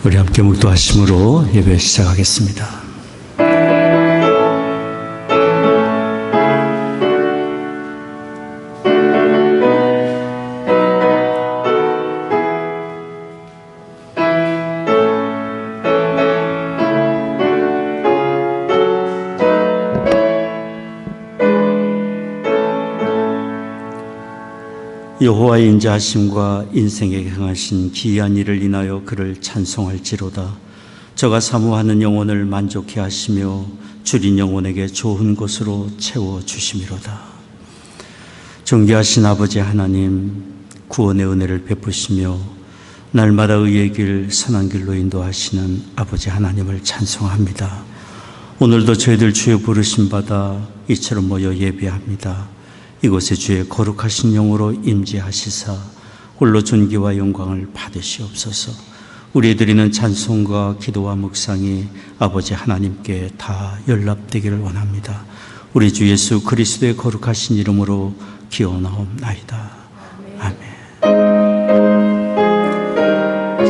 우리 함께 묵도하심으로 예배 시작하겠습니다. 여호와의 인자하심과 인생에 행하신 기이한 일을 인하여 그를 찬송할지로다. 저가 사모하는 영혼을 만족해 하시며 줄인 영혼에게 좋은 것으로 채워주심이로다. 존귀하신 아버지 하나님, 구원의 은혜를 베푸시며 날마다 의의 길, 선한 길로 인도하시는 아버지 하나님을 찬송합니다. 오늘도 저희들 주여 부르심 받아 이처럼 모여 예배합니다. 이곳에 주의 거룩하신 영으로 임재하시사 홀로 존귀와 영광을 받으시옵소서. 우리 드리는 찬송과 기도와 묵상이 아버지 하나님께 다 연락되기를 원합니다. 우리 주 예수 그리스도의 거룩하신 이름으로 기원하옵나이다. 아멘.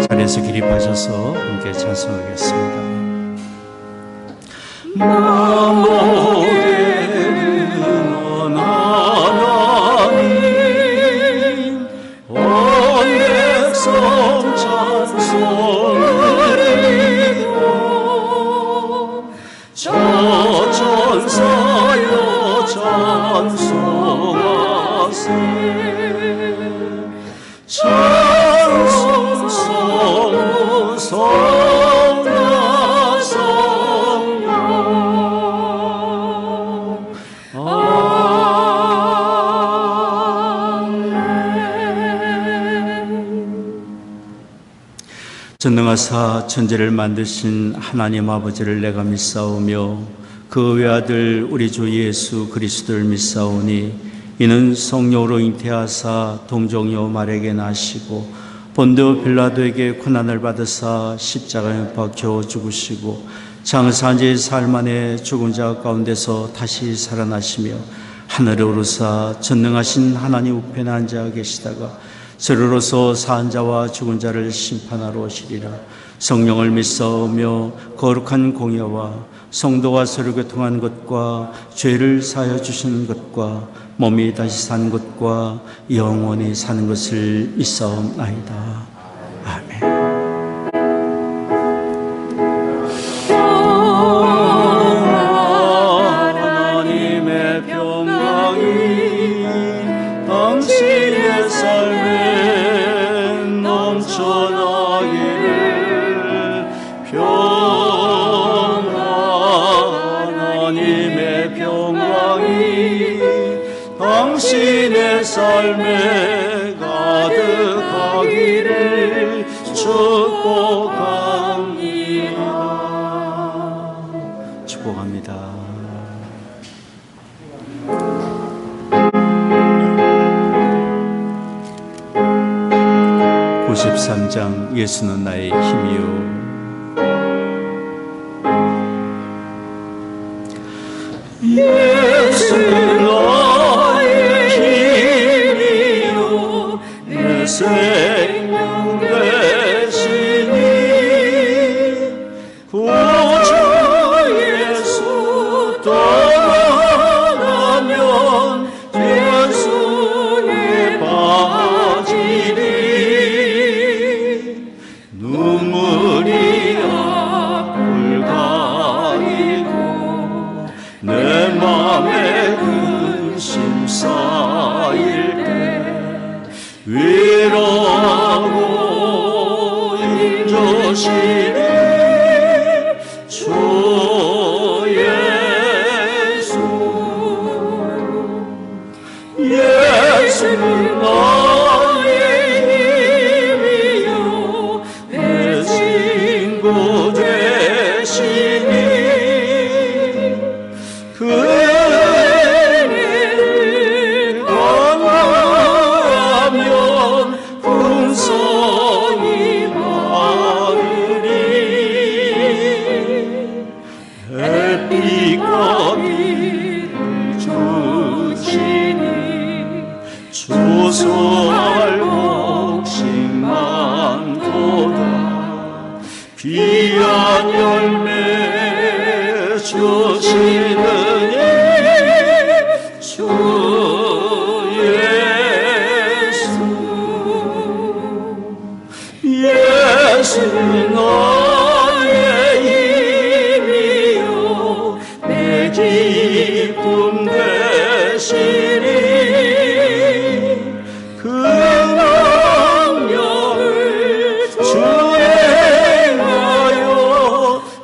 자리에서 기립하셔서 함께 찬송하겠습니다. 전능하사 천지를 만드신 하나님 아버지를 내가 믿사오며 그 외아들 우리 주 예수 그리스도를 믿사오니 이는 성령으로 잉태하사 동정녀 마리아에게 나시고 본디오 빌라도에게 고난을 받으사 십자가에 못 박혀 죽으시고 장사한 지 사흘 만에 죽은 자 가운데서 다시 살아나시며 하늘에 오르사 전능하신 하나님 우편에 앉아 계시다가 저로서 사한 자와 죽은 자를 심판하러 오시리라. 성령을 믿사오며 거룩한 공예와 성도와 서로 교통한 것과 죄를 사하여 주시는 것과 몸이 다시 사는 것과 영원히 사는 것을 믿사옵나이다. 아멘. 당신의 삶에 가득하기를 축복합니다. 축복합니다. (93장) 예수는 나의 힘이요 예수는 생명 되시니 구주 예수 떠나면 예수에 빠지리 눈물이 앞을 가리고 내 맘에 근심 쌓일 때 위로하고 인도시리 주 예수는 나의 힘이요 내 친구 되시니 그를 강구하면 풍성이 마르리 햇빛과 비를 주시니 주소할 복식 많도다 귀한 열매 주시는 주 예수 너의 힘이요 내 기쁨 되시니 그 능력을 주행하여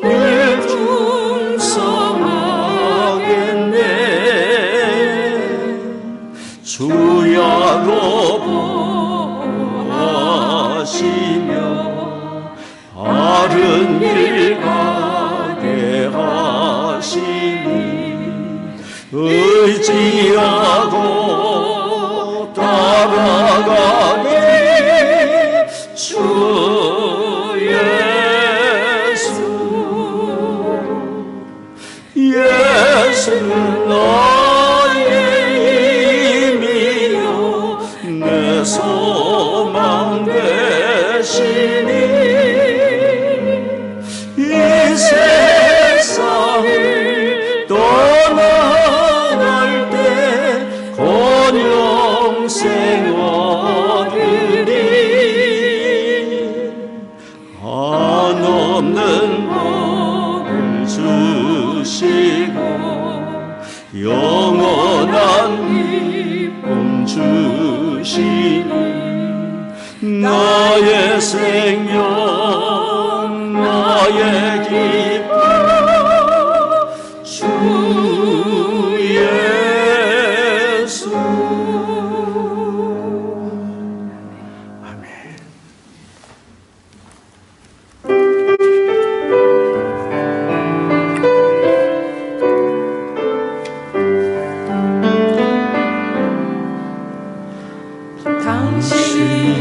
늘 충성하겠네. 주야로 보하시며 바른 길 가게 하시니 의지하고 따라가게 주 예수 나의 힘이요 내 소망 되시니 이 세상을 떠나갈 때 권영생 얻으리 한없는 복을 주시고 영원한 기쁨 주시니 나의 생명 나의 기쁨 주 예수. 아멘.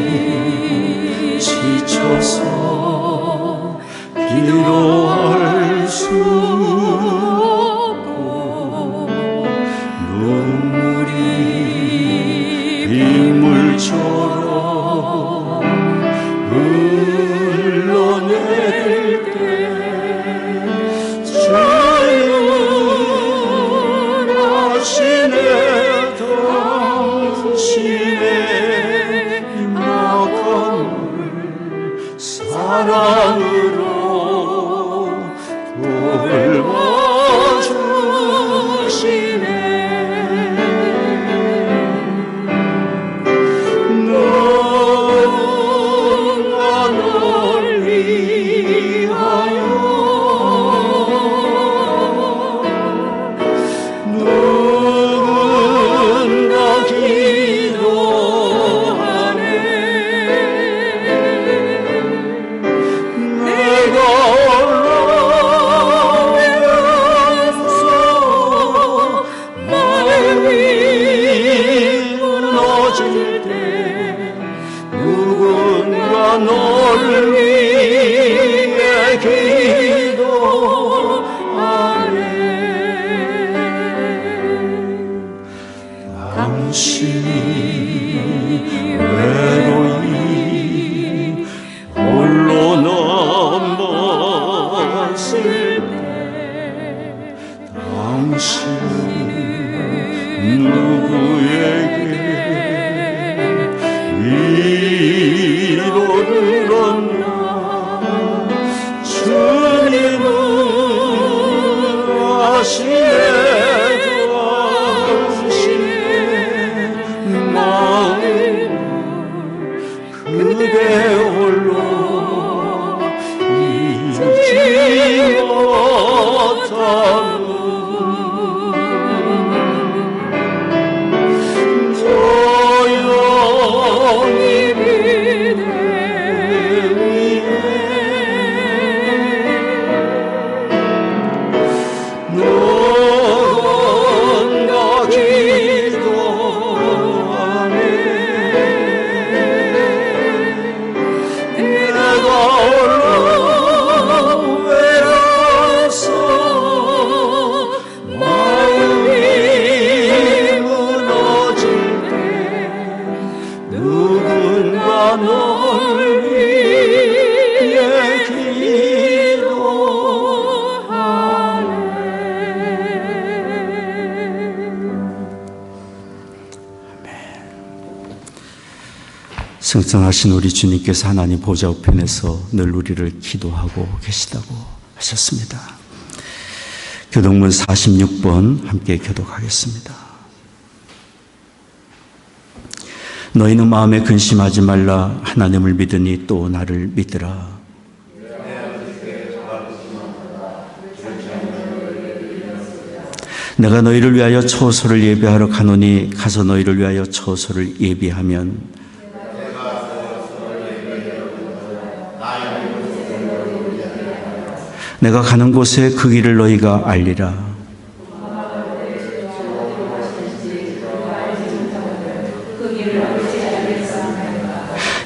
당신이 지쳐서 기도할 수 없고 눈물이 빗물처럼 흘러내릴 때 주는 하시네 당신의 사랑으로 돌봐주시네. 누가 널 위하여 누군가 기도하네. 내가 올라오면서 마음이 무너질 때 누군가 널 위해 기도하네. 당신이 외로이 홀로 남았을 때 당신은 누구에게 위로를 얻나. 주님은 아시네 당신의 마음을 그대 홀로 잊지 못하고 조용히 비대 위에 누군가 기도하네. 내가 홀로 외로워서 마음이 무너질 때 누군가 널 위해 기도하네. 승천하신 우리 주님께서 하나님 보좌 우편에서 늘 우리를 기도하고 계시다고 하셨습니다. 교독문 46번 함께 교독하겠습니다. 너희는 마음에 근심하지 말라. 하나님을 믿으니 또 나를 믿으라. 내가 너희를 위하여 처소를 예비하러 가노니 가서 너희를 위하여 처소를 예비하면 내가 가는 곳에 그 길을 너희가 알리라.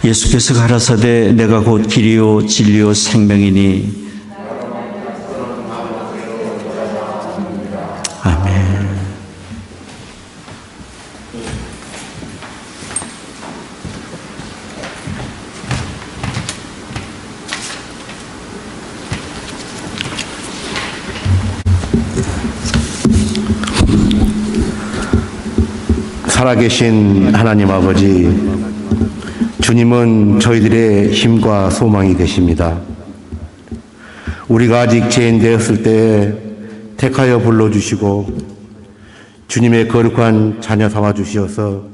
예수께서 가라사대 내가 곧 길이요 진리요 생명이니 아멘. 살아계신 하나님 아버지, 주님은 저희들의 힘과 소망이 되십니다. 우리가 아직 죄인 되었을 때 택하여 불러주시고 주님의 거룩한 자녀 삼아주시어서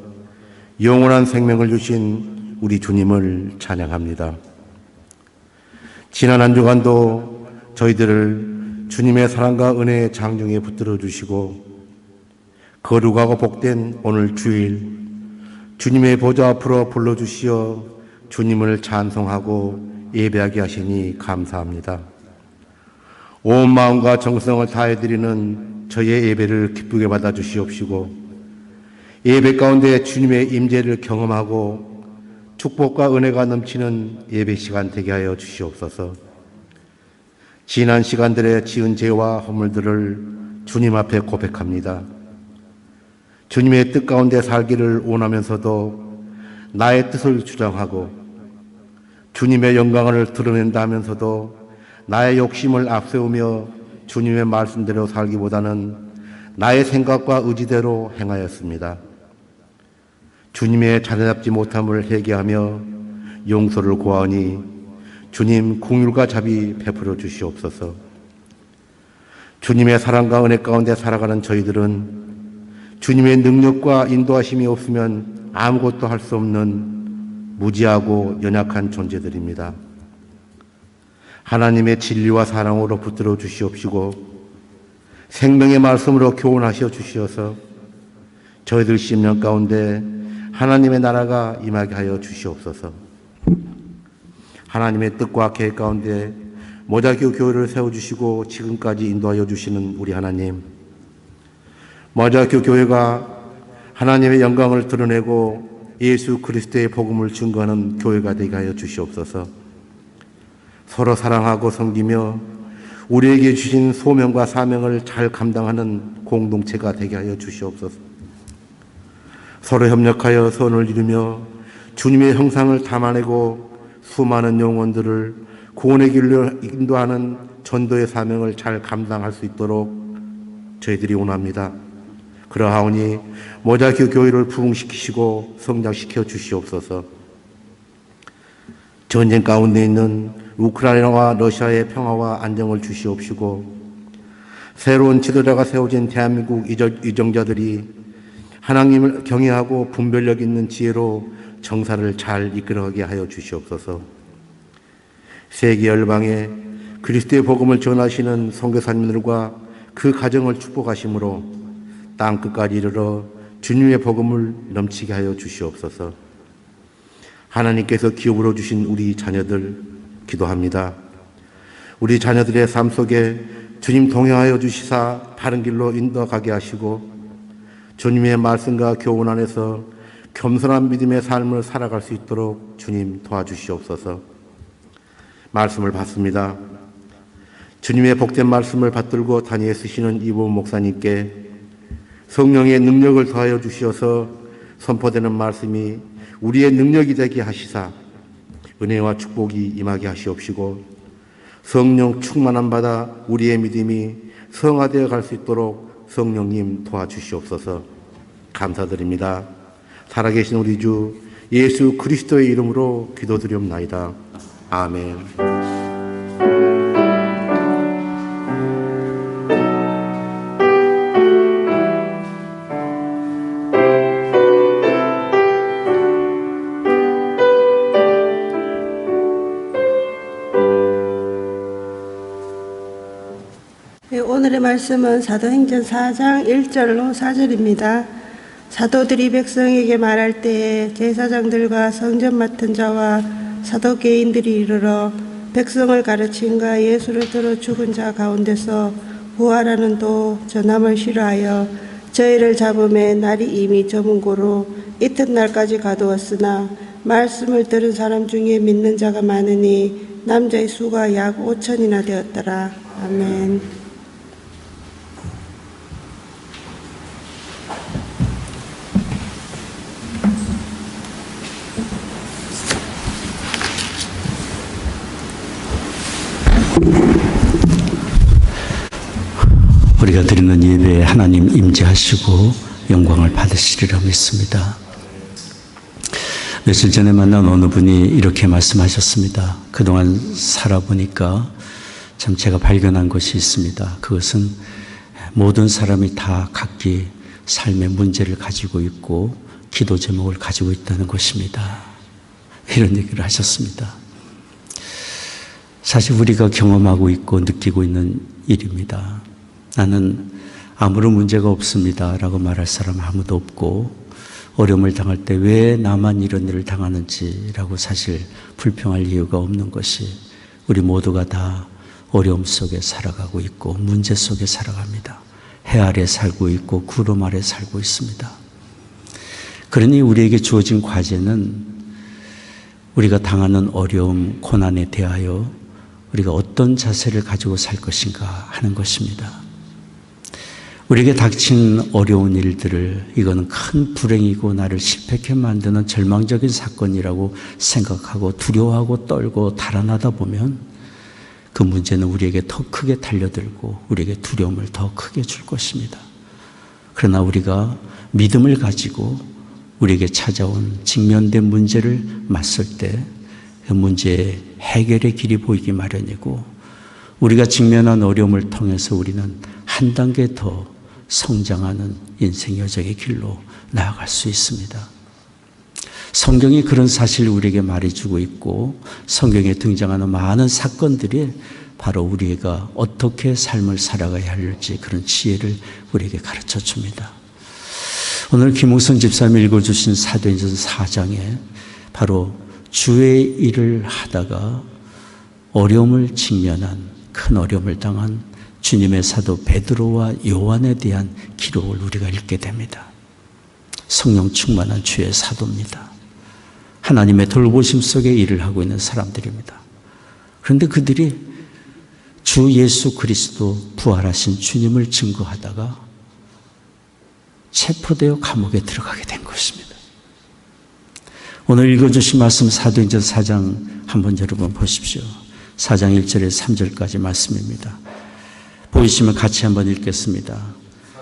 영원한 생명을 주신 우리 주님을 찬양합니다. 지난 한 주간도 저희들을 주님의 사랑과 은혜의 장중에 붙들어 주시고 거룩하고 복된 오늘 주일 주님의 보좌 앞으로 불러주시어 주님을 찬송하고 예배하게 하시니 감사합니다. 온 마음과 정성을 다해드리는 저희의 예배를 기쁘게 받아주시옵시고 예배 가운데 주님의 임재를 경험하고 축복과 은혜가 넘치는 예배 시간 되게 하여 주시옵소서. 지난 시간들에 지은 죄와 허물들을 주님 앞에 고백합니다. 주님의 뜻 가운데 살기를 원하면서도 나의 뜻을 주장하고 주님의 영광을 드러낸다 하면서도 나의 욕심을 앞세우며 주님의 말씀대로 살기보다는 나의 생각과 의지대로 행하였습니다. 주님의 자녀답지 못함을 회개하며 용서를 구하오니 주님 긍휼과 자비 베풀어 주시옵소서. 주님의 사랑과 은혜 가운데 살아가는 저희들은 주님의 능력과 인도하심이 없으면 아무것도 할 수 없는 무지하고 연약한 존재들입니다. 하나님의 진리와 사랑으로 붙들어 주시옵시고 생명의 말씀으로 교훈하셔 주시어서 저희들 심령 가운데 하나님의 나라가 임하게 하여 주시옵소서. 하나님의 뜻과 계획 가운데 모자교 교회를 세워주시고 지금까지 인도하여 주시는 우리 하나님, 모자교 교회가 하나님의 영광을 드러내고 예수 그리스도의 복음을 증거하는 교회가 되게 하여 주시옵소서. 서로 사랑하고 섬기며 우리에게 주신 소명과 사명을 잘 감당하는 공동체가 되게 하여 주시옵소서. 서로 협력하여 선을 이루며 주님의 형상을 담아내고 수많은 영혼들을 구원의 길로 인도하는 전도의 사명을 잘 감당할 수 있도록 저희들이 원합니다. 그러하오니 모자교 교회를 부흥시키시고 성장시켜 주시옵소서. 전쟁 가운데 있는 우크라이나와 러시아의 평화와 안정을 주시옵시고 새로운 지도자가 세워진 대한민국 이정자들이 하나님을 경외하고 분별력 있는 지혜로 정사를 잘 이끌어가게 하여 주시옵소서. 세계 열방에 그리스도의 복음을 전하시는 선교사님들과 그 가정을 축복하심으로 땅끝까지 이르러 주님의 복음을 넘치게 하여 주시옵소서. 하나님께서 기업으로 주신 우리 자녀들 기도합니다. 우리 자녀들의 삶 속에 주님 동행하여 주시사 바른 길로 인도가게 하시고 주님의 말씀과 교훈 안에서 겸손한 믿음의 삶을 살아갈 수 있도록 주님 도와주시옵소서. 말씀을 받습니다. 주님의 복된 말씀을 받들고 다니에 쓰시는 이보 목사님께 성령의 능력을 더하여 주시어서 선포되는 말씀이 우리의 능력이 되게 하시사 은혜와 축복이 임하게 하시옵시고 성령 충만함 받아 우리의 믿음이 성화되어 갈 수 있도록 성령님 도와주시옵소서. 감사드립니다. 살아계신 우리 주 예수 그리스도의 이름으로 기도드리옵나이다. 아멘. 오늘의 말씀은 사도행전 4장 1절로 4절입니다. 사도들이 백성에게 말할 때에 제사장들과 성전 맡은 자와 사도개인들이 이르러 백성을 가르친가 예수를 들어 죽은 자 가운데서 부활하는 도 전함을 싫어하여 저희를 잡음에 날이 이미 저문고로 이튿날까지 가두었으나 말씀을 들은 사람 중에 믿는 자가 많으니 남자의 수가 약 5천이나 되었더라. 아멘. 우리가 드리는 예배에 하나님 임재하시고 영광을 받으시리라 믿습니다. 며칠 전에 만난 어느 분이 이렇게 말씀하셨습니다. 그동안 살아보니까 참 제가 발견한 것이 있습니다. 그것은 모든 사람이 다 각기 삶의 문제를 가지고 있고 기도 제목을 가지고 있다는 것입니다. 이런 얘기를 하셨습니다. 사실 우리가 경험하고 있고 느끼고 있는 일입니다. 나는 아무런 문제가 없습니다 라고 말할 사람 아무도 없고, 어려움을 당할 때 왜 나만 이런 일을 당하는지라고 사실 불평할 이유가 없는 것이, 우리 모두가 다 어려움 속에 살아가고 있고 문제 속에 살아갑니다. 해 아래 살고 있고 구름 아래 살고 있습니다. 그러니 우리에게 주어진 과제는 우리가 당하는 어려움, 고난에 대하여 우리가 어떤 자세를 가지고 살 것인가 하는 것입니다. 우리에게 닥친 어려운 일들을 이거는 큰 불행이고 나를 실패케 만드는 절망적인 사건이라고 생각하고 두려워하고 떨고 달아나다 보면 그 문제는 우리에게 더 크게 달려들고 우리에게 두려움을 더 크게 줄 것입니다. 그러나 우리가 믿음을 가지고 우리에게 찾아온 직면된 문제를 맞설 때 그 문제의 해결의 길이 보이기 마련이고, 우리가 직면한 어려움을 통해서 우리는 한 단계 더 성장하는 인생 여정의 길로 나아갈 수 있습니다. 성경이 그런 사실을 우리에게 말해주고 있고, 성경에 등장하는 많은 사건들이 바로 우리가 어떻게 삶을 살아가야 할지 그런 지혜를 우리에게 가르쳐 줍니다. 오늘 김웅선 집사님이 읽어주신 사도행전 4장에 바로 주의 일을 하다가 어려움을 직면한, 큰 어려움을 당한 주님의 사도 베드로와 요한에 대한 기록을 우리가 읽게 됩니다. 성령 충만한 주의 사도입니다. 하나님의 돌보심 속에 일을 하고 있는 사람들입니다. 그런데 그들이 주 예수 그리스도 부활하신 주님을 증거하다가 체포되어 감옥에 들어가게 된 것입니다. 오늘 읽어주신 말씀 사도행전 4장 한번 여러분 보십시오. 4장 1절에서 3절까지 말씀입니다. 보이시면 같이 한번 읽겠습니다.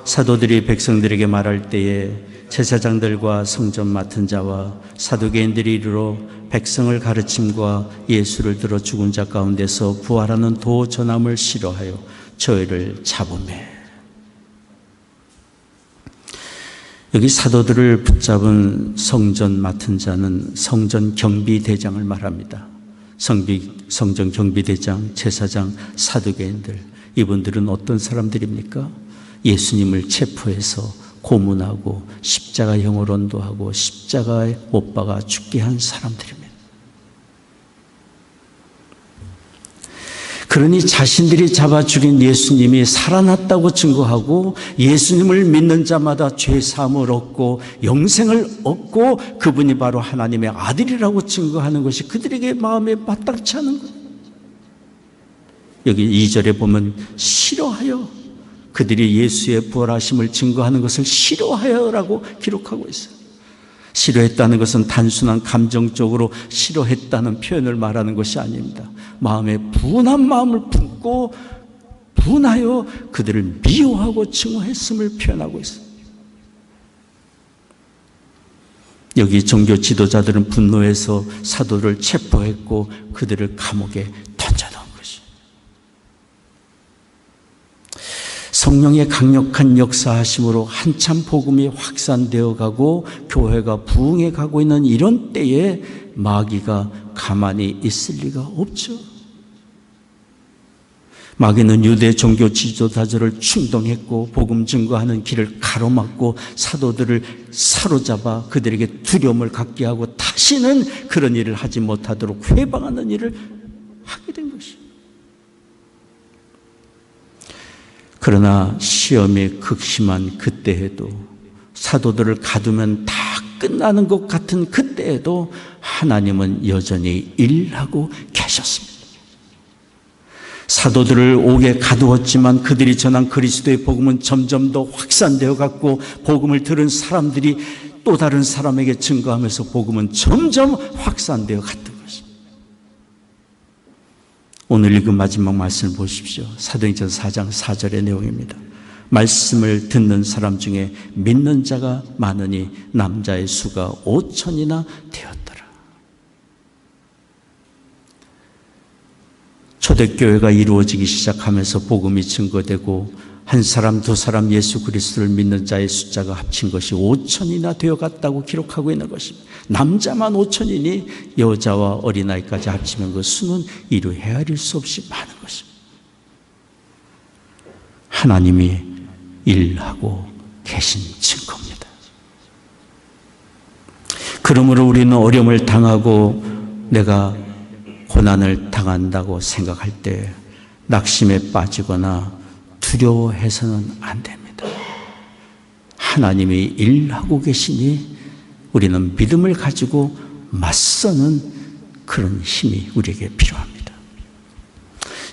사도들이 백성들에게 말할 때에 제사장들과 성전 맡은 자와 사두개인들이 이르러 백성을 가르침과 예수를 들어 죽은 자 가운데서 부활하는 도 전함을 싫어하여 저희를 잡으매. 여기 사도들을 붙잡은 성전 맡은 자는 성전 경비대장을 말합니다. 성전 경비대장, 제사장, 사두개인들, 이분들은 어떤 사람들입니까? 예수님을 체포해서 고문하고 십자가형을 언도하고 십자가에 못 박아 죽게 한 사람들입니다. 그러니 자신들이 잡아 죽인 예수님이 살아났다고 증거하고 예수님을 믿는 자마다 죄 사함을 얻고 영생을 얻고 그분이 바로 하나님의 아들이라고 증거하는 것이 그들에게 마음에 마땅치 않은 거예요. 여기 2절에 보면 싫어하여, 그들이 예수의 부활하심을 증거하는 것을 싫어하여라고 기록하고 있어요. 싫어했다는 것은 단순한 감정적으로 싫어했다는 표현을 말하는 것이 아닙니다. 마음에 분한 마음을 품고 분하여 그들을 미워하고 증오했음을 표현하고 있어요. 여기 종교 지도자들은 분노해서 사도를 체포했고 그들을 감옥에 던져놓은 것이. 성령의 강력한 역사하심으로 한참 복음이 확산되어 가고 교회가 부흥해 가고 있는 이런 때에 마귀가 가만히 있을 리가 없죠. 마귀는 유대 종교 지도자들을 충동했고 복음 증거하는 길을 가로막고 사도들을 사로잡아 그들에게 두려움을 갖게 하고 다시는 그런 일을 하지 못하도록 회방하는 일을 하게 된 것이에요. 그러나 시험이 극심한 그때에도 사도들을 가두면 다 끝나는 것 같은 그때에도 하나님은 여전히 일하고 계셨습니다. 사도들을 옥에 가두었지만 그들이 전한 그리스도의 복음은 점점 더 확산되어 갔고 복음을 들은 사람들이 또 다른 사람에게 증거하면서 복음은 점점 확산되어 갔던 것입니다. 오늘 읽은 마지막 말씀을 보십시오. 사도행전 4장 4절의 내용입니다. 말씀을 듣는 사람 중에 믿는 자가 많으니 남자의 수가 5,000이나 되었더라. 초대교회가 이루어지기 시작하면서 복음이 증거되고 한 사람 두 사람 예수 그리스도를 믿는 자의 숫자가 합친 것이 5,000이나 되어갔다고 기록하고 있는 것입니다. 남자만 5,000이니 여자와 어린아이까지 합치면 그 수는 이루 헤아릴 수 없이 많은 것입니다. 하나님이 일하고 계신 증거입니다. 그러므로 우리는 어려움을 당하고 내가 고난을 당한다고 생각할 때 낙심에 빠지거나 두려워해서는 안 됩니다. 하나님이 일하고 계시니 우리는 믿음을 가지고 맞서는 그런 힘이 우리에게 필요합니다.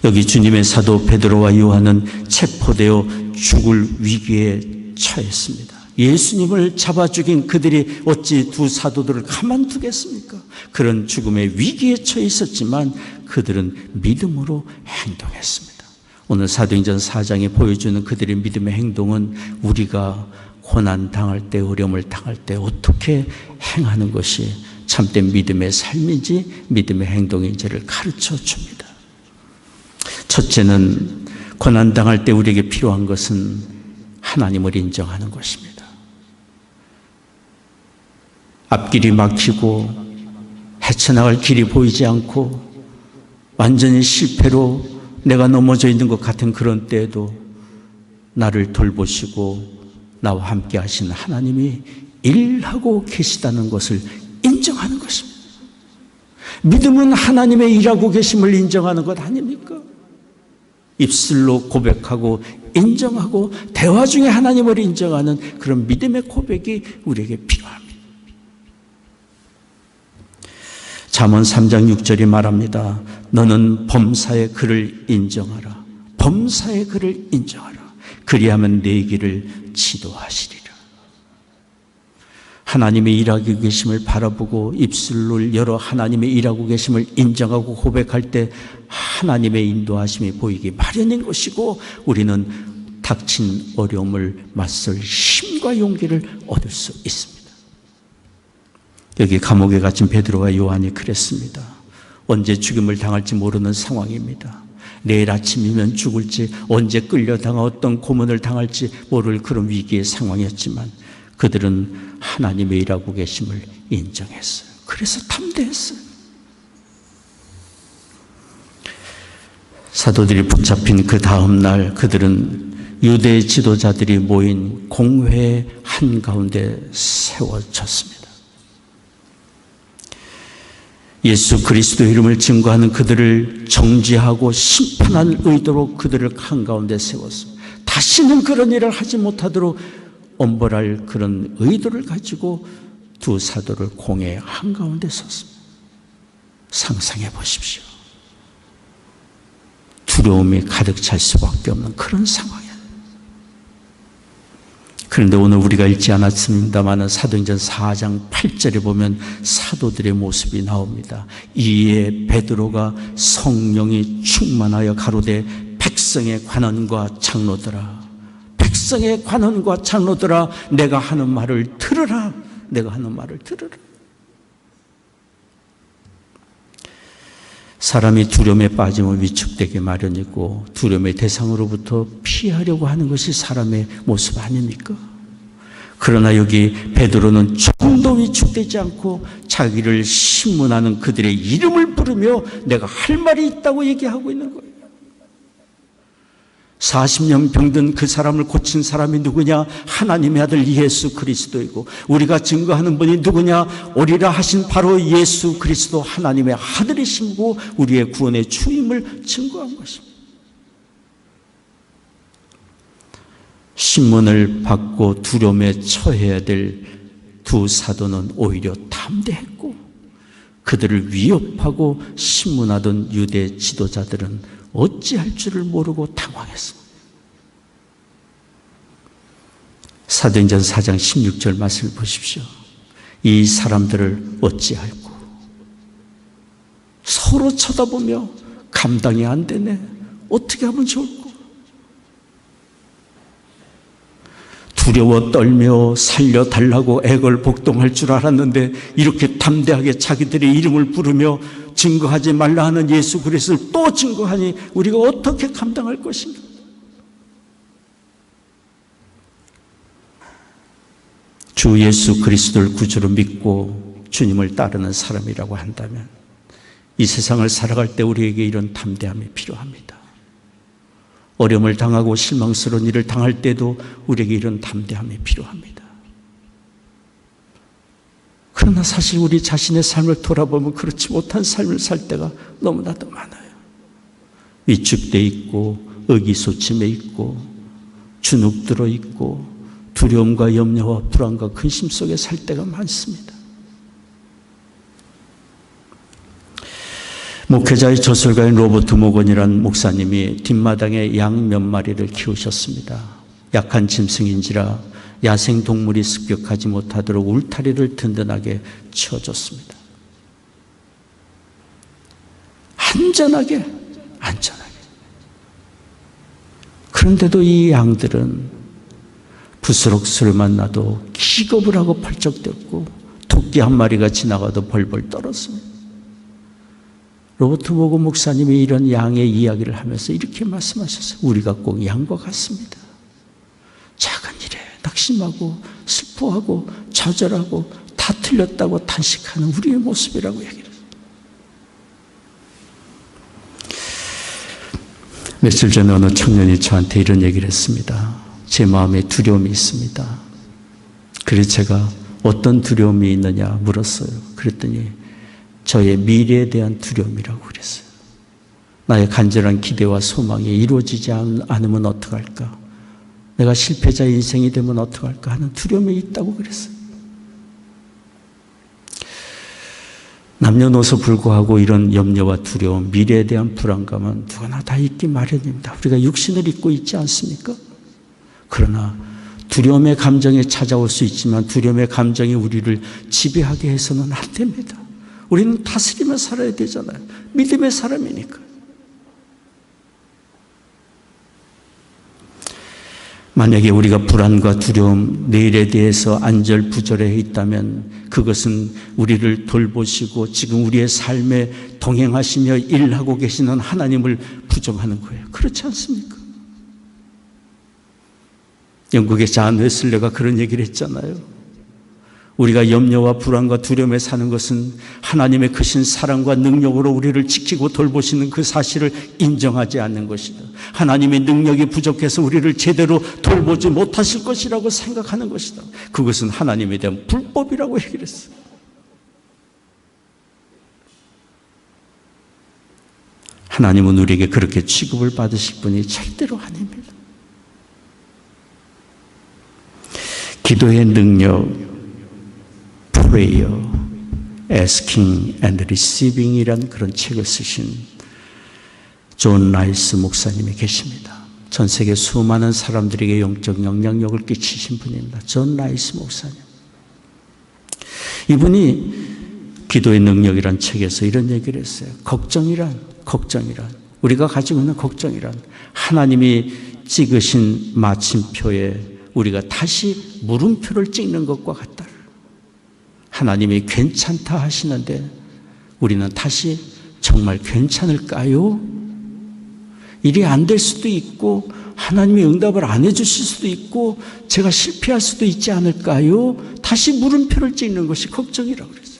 여기 주님의 사도 베드로와 요한은 체포되어 죽을 위기에 처했습니다. 예수님을 잡아 죽인 그들이 어찌 두 사도들을 가만두겠습니까? 그런 죽음의 위기에 처해 있었지만 그들은 믿음으로 행동했습니다. 오늘 사도행전 4장이 보여주는 그들의 믿음의 행동은 우리가 고난 당할 때, 어려움을 당할 때 어떻게 행하는 것이 참된 믿음의 삶인지 믿음의 행동인지를 가르쳐 줍니다. 첫째는 고난 당할 때 우리에게 필요한 것은 하나님을 인정하는 것입니다. 앞길이 막히고 헤쳐나갈 길이 보이지 않고 완전히 실패로 내가 넘어져 있는 것 같은 그런 때에도 나를 돌보시고 나와 함께 하시는 하나님이 일하고 계시다는 것을 인정하는 것입니다. 믿음은 하나님의 일하고 계심을 인정하는 것 아닙니까? 입술로 고백하고 인정하고 대화 중에 하나님을 인정하는 그런 믿음의 고백이 우리에게 필요합니다. 잠언 3장 6절이 말합니다. 너는 범사의 그를 인정하라. 범사의 그를 인정하라. 그리하면 내 길을 지도하시리라. 하나님의 일하고 계심을 바라보고 입술을 열어 하나님의 일하고 계심을 인정하고 고백할 때 하나님의 인도하심이 보이기 마련인 것이고 우리는 닥친 어려움을 맞설 힘과 용기를 얻을 수 있습니다. 여기 감옥에 갇힌 베드로와 요한이 그랬습니다. 언제 죽임을 당할지 모르는 상황입니다. 내일 아침이면 죽을지 언제 끌려다가 어떤 고문을 당할지 모를 그런 위기의 상황이었지만 그들은 하나님의 일하고 계심을 인정했어요. 그래서 담대했어요. 사도들이 붙잡힌 그 다음 날 그들은 유대 지도자들이 모인 공회 한가운데 세워졌습니다. 예수 그리스도의 이름을 증거하는 그들을 정죄하고 심판할 의도로 그들을 한가운데 세웠습니다. 다시는 그런 일을 하지 못하도록 엄벌할 그런 의도를 가지고 두 사도를 공회 한가운데 섰습니다. 상상해 보십시오. 두려움이 가득 찰 수밖에 없는 그런 상황이에요. 그런데 오늘 우리가 읽지 않았습니다만 사도행전 4장 8절에 보면 사도들의 모습이 나옵니다. 이에 베드로가 성령이 충만하여 가로되 백성의 관원과 장로들아, 백성의 관원과 장로들아, 내가 하는 말을 들으라. 내가 하는 말을 들으라. 사람이 두려움에 빠지면 위축되기 마련이고 두려움의 대상으로부터 피하려고 하는 것이 사람의 모습 아닙니까? 그러나 여기 베드로는 조금도 위축되지 않고 자기를 신문하는 그들의 이름을 부르며 내가 할 말이 있다고 얘기하고 있는 거예요. 40년 병든 그 사람을 고친 사람이 누구냐? 하나님의 아들 예수 그리스도이고 우리가 증거하는 분이 누구냐? 오리라 하신 바로 예수 그리스도 하나님의 아들이시고 우리의 구원의 주임을 증거한 것입니다. 신문을 받고 두려움에 처해야 될 두 사도는 오히려 담대했고 그들을 위협하고 신문하던 유대 지도자들은 어찌할 줄을 모르고 당황했습니다. 사도행전 4장 16절 말씀을 보십시오. 이 사람들을 어찌할꼬 서로 쳐다보며 감당이 안 되네. 어떻게 하면 좋을꼬? 두려워 떨며 살려달라고 애걸복동할 줄 알았는데 이렇게 담대하게 자기들의 이름을 부르며 증거하지 말라 하는 예수 그리스도를 또 증거하니 우리가 어떻게 감당할 것인가? 주 예수 그리스도를 구주로 믿고 주님을 따르는 사람이라고 한다면 이 세상을 살아갈 때 우리에게 이런 담대함이 필요합니다. 어려움을 당하고 실망스러운 일을 당할 때도 우리에게 이런 담대함이 필요합니다. 그러나 사실 우리 자신의 삶을 돌아보면 그렇지 못한 삶을 살 때가 너무나도 많아요. 위축되어 있고 의기소침해 있고 주눅 들어 있고 두려움과 염려와 불안과 근심 속에 살 때가 많습니다. 목회자의 저술가인 로버트 모건이라는 목사님이 뒷마당에 양 몇 마리를 키우셨습니다. 약한 짐승인지라 야생동물이 습격하지 못하도록 울타리를 든든하게 치워줬습니다. 안전하게. 그런데도 이 양들은 부스럭소리 만나도 기겁을 하고 펄쩍댔고 토끼 한 마리가 지나가도 벌벌 떨었습니다. 로버트 모건 목사님이 이런 양의 이야기를 하면서 이렇게 말씀하셨어요. 우리가 꼭 양과 같습니다. 작은 일에 낙심하고 슬퍼하고 좌절하고 다 틀렸다고 탄식하는 우리의 모습이라고 얘기를 했어요. 며칠 전에 어느 청년이 저한테 이런 얘기를 했습니다. 제 마음에 두려움이 있습니다. 그래서 제가 어떤 두려움이 있느냐 물었어요. 그랬더니 저의 미래에 대한 두려움이라고 그랬어요. 나의 간절한 기대와 소망이 이루어지지 않으면 어떡할까? 내가 실패자의 인생이 되면 어떡할까 하는 두려움이 있다고 그랬어요. 남녀노소 불구하고 이런 염려와 두려움, 미래에 대한 불안감은 누구나 다 있기 마련입니다. 우리가 육신을 입고 있지 않습니까? 그러나 두려움의 감정이 찾아올 수 있지만 두려움의 감정이 우리를 지배하게 해서는 안 됩니다. 우리는 다스리며 살아야 되잖아요. 믿음의 사람이니까. 만약에 우리가 불안과 두려움, 내일에 대해서 안절부절해 있다면 그것은 우리를 돌보시고 지금 우리의 삶에 동행하시며 일하고 계시는 하나님을 부정하는 거예요. 그렇지 않습니까? 영국의 잔 웨슬레가 그런 얘기를 했잖아요. 우리가 염려와 불안과 두려움에 사는 것은 하나님의 크신 사랑과 능력으로 우리를 지키고 돌보시는 그 사실을 인정하지 않는 것이다. 하나님의 능력이 부족해서 우리를 제대로 돌보지 못하실 것이라고 생각하는 것이다. 그것은 하나님에 대한 불법이라고 얘기를 했어요. 하나님은 우리에게 그렇게 취급을 받으실 분이 절대로 아닙니다. 기도의 능력, Prayer, Asking and Receiving 이란 그런 책을 쓰신 존 라이스 목사님이 계십니다. 전 세계 수많은 사람들에게 영적 영향력을 끼치신 분입니다. 존 라이스 목사님. 이분이 기도의 능력이란 책에서 이런 얘기를 했어요. 걱정이란 우리가 가지고 있는 걱정이란 하나님이 찍으신 마침표에 우리가 다시 물음표를 찍는 것과 같다. 하나님이 괜찮다 하시는데 우리는 다시 정말 괜찮을까요? 일이 안 될 수도 있고 하나님이 응답을 안 해주실 수도 있고 제가 실패할 수도 있지 않을까요? 다시 물음표를 찍는 것이 걱정이라고 그랬어요.